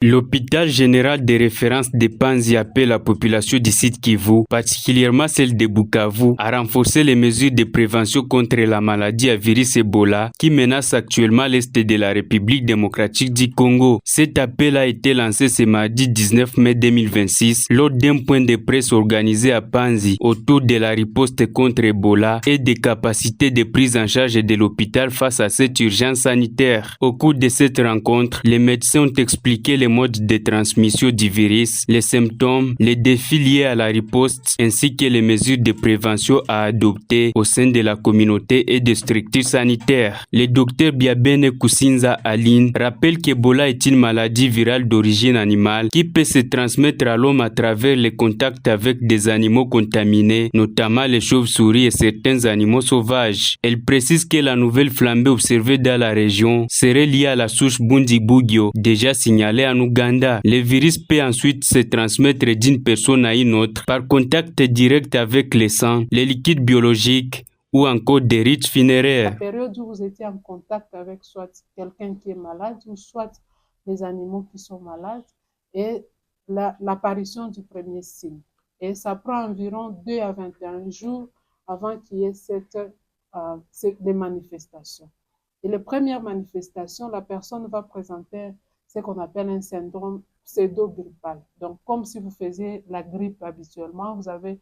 L'hôpital général de référence de Panzi appelle la population du site Kivu, particulièrement celle de Bukavu, à renforcer les mesures de prévention contre la maladie à virus Ebola qui menace actuellement l'Est de la République démocratique du Congo. Cet appel a été lancé ce mardi 19 mai 2026 lors d'un point de presse organisé à Panzi autour de la riposte contre Ebola et des capacités de prise en charge de l'hôpital face à cette urgence sanitaire. Au cours de cette rencontre, les médecins ont expliqué les modes de transmission du virus, les symptômes, les défis liés à la riposte ainsi que les mesures de prévention à adopter au sein de la communauté et des structures sanitaires. Le docteur Biabene Kusinza Aline rappelle qu'Ebola est une maladie virale d'origine animale qui peut se transmettre à l'homme à travers les contacts avec des animaux contaminés, notamment les chauves-souris et certains animaux sauvages. Elle précise que la nouvelle flambée observée dans la région serait liée à la souche Bundibugyo, déjà signalée en Ouganda. Le virus peut ensuite se transmettre d'une personne à une autre par contact direct avec le sang, les liquides biologiques ou encore des rites funéraires. La période où vous étiez en contact avec soit quelqu'un qui est malade ou soit les animaux qui sont malades et l'apparition du premier signe. Et ça prend environ 2 à 21 jours avant qu'il y ait des manifestations. Et les premières manifestations, la personne va présenter ce qu'on appelle un syndrome pseudo-grippal. Donc, comme si vous faisiez la grippe habituellement, vous avez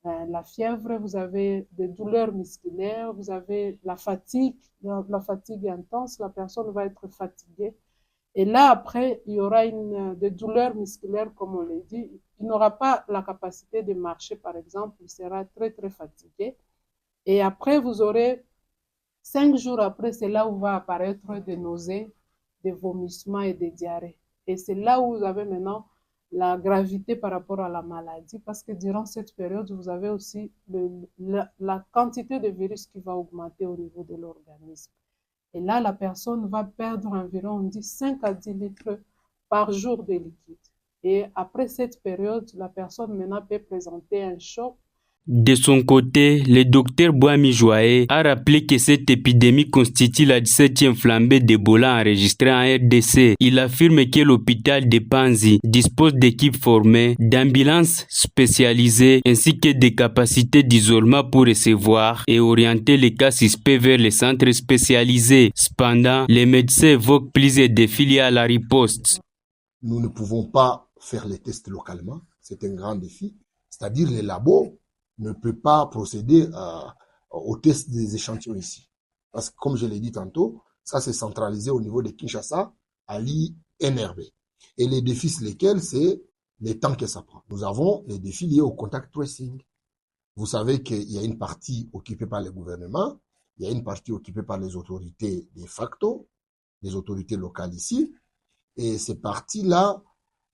la fièvre, vous avez des douleurs musculaires, vous avez la fatigue intense, la personne va être fatiguée. Et là, après, il y aura des douleurs musculaires, comme on l'a dit. Il n'aura pas la capacité de marcher, par exemple, il sera très, très fatigué. Et après, vous aurez 5 jours après, c'est là où va apparaître des nausées, des vomissements et des diarrhées. Et c'est là où vous avez maintenant la gravité par rapport à la maladie, parce que durant cette période, vous avez aussi la quantité de virus qui va augmenter au niveau de l'organisme. Et là, la personne va perdre environ, on dit, 5 à 10 litres par jour de liquide. Et après cette période, la personne maintenant peut présenter un choc. De son côté, le docteur Boami Joaé a rappelé que cette épidémie constitue la 17e flambée d'Ebola enregistrée en RDC. Il affirme que l'hôpital de Panzi dispose d'équipes formées, d'ambulances spécialisées ainsi que des capacités d'isolement pour recevoir et orienter les cas suspects vers les centres spécialisés. Cependant, les médecins évoquent plusieurs défis liés à la riposte. Nous ne pouvons pas faire les tests localement, c'est un grand défi, c'est-à-dire les labos ne peut pas procéder au test des échantillons ici. Parce que, comme je l'ai dit tantôt, ça c'est centralisé au niveau de Kinshasa, à l'INRB. Et les défis, lesquels, c'est les temps que ça prend. Nous avons les défis liés au contact tracing. Vous savez qu'il y a une partie occupée par le gouvernement, il y a une partie occupée par les autorités de facto, les autorités locales ici. Et ces parties-là,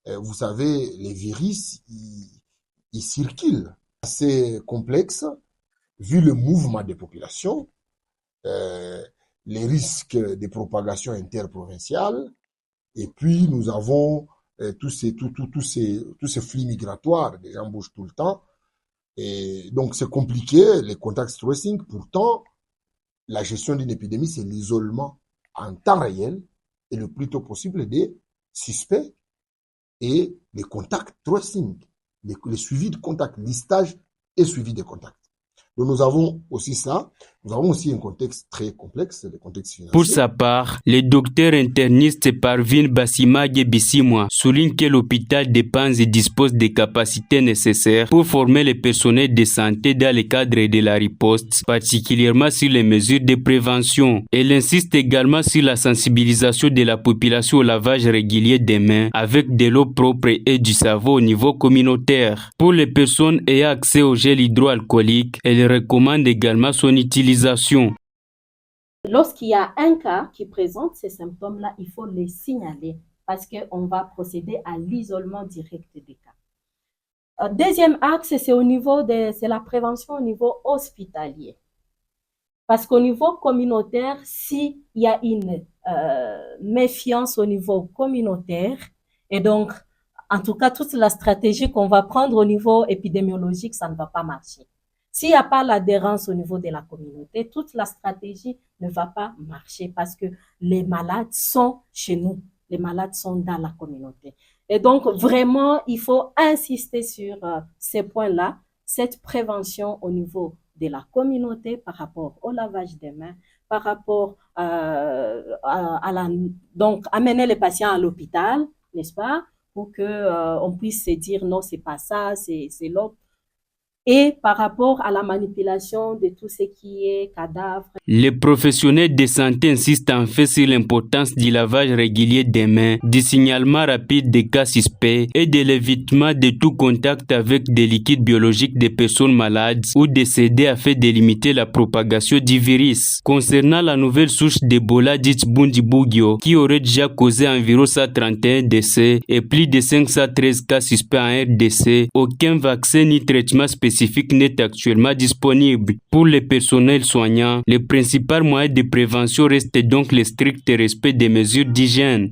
vous savez, les virus, ils circulent. Assez complexe, vu le mouvement des populations, les risques de propagation interprovinciale, et puis nous avons tous ces flux migratoires, les gens bougent tout le temps, et donc c'est compliqué, les contact tracing. Pourtant, la gestion d'une épidémie, c'est l'isolement en temps réel et le plus tôt possible des suspects et les contacts tracing. Les suivis de contacts, listage et suivi des contacts. Donc nous avons aussi ça. Nous avons aussi un contexte très complexe, le contexte financier. Pour sa part, le docteur interniste Parvin Bassimage Bissimwa souligne que l'hôpital de Panzi dispose des capacités nécessaires pour former le personnel de santé dans le cadre de la riposte, particulièrement sur les mesures de prévention. Elle insiste également sur la sensibilisation de la population au lavage régulier des mains avec de l'eau propre et du savon au niveau communautaire. Pour les personnes ayant accès au gel hydroalcoolique, elle recommande également son utilisation. Lorsqu'il y a un cas qui présente ces symptômes-là, il faut les signaler parce qu'on va procéder à l'isolement direct des cas. Deuxième axe, c'est la prévention au niveau hospitalier. Parce qu'au niveau communautaire, s'il y a une méfiance au niveau communautaire, et donc, en tout cas, toute la stratégie qu'on va prendre au niveau épidémiologique, ça ne va pas marcher. S'il n'y a pas l'adhérence au niveau de la communauté, toute la stratégie ne va pas marcher parce que les malades sont chez nous. les malades sont dans la communauté. Et donc, vraiment, il faut insister sur ces points-là, cette prévention au niveau de la communauté par rapport au lavage des mains, par rapport donc amener les patients à l'hôpital, n'est-ce pas, pour que on puisse se dire non, c'est pas ça, c'est l'autre. Et par rapport à la manipulation de tout ce qui est cadavre. Les professionnels de santé insistent en fait sur l'importance du lavage régulier des mains, du signalement rapide des cas suspects et de l'évitement de tout contact avec des liquides biologiques des personnes malades ou décédées afin de limiter la propagation du virus. Concernant la nouvelle souche d'Ebola dite Bundibugyo, qui aurait déjà causé environ 131 décès et plus de 513 cas suspects en RDC, aucun vaccin ni traitement spécifique n'est actuellement disponible. Pour les personnels soignants, le principal moyen de prévention reste donc le strict respect des mesures d'hygiène.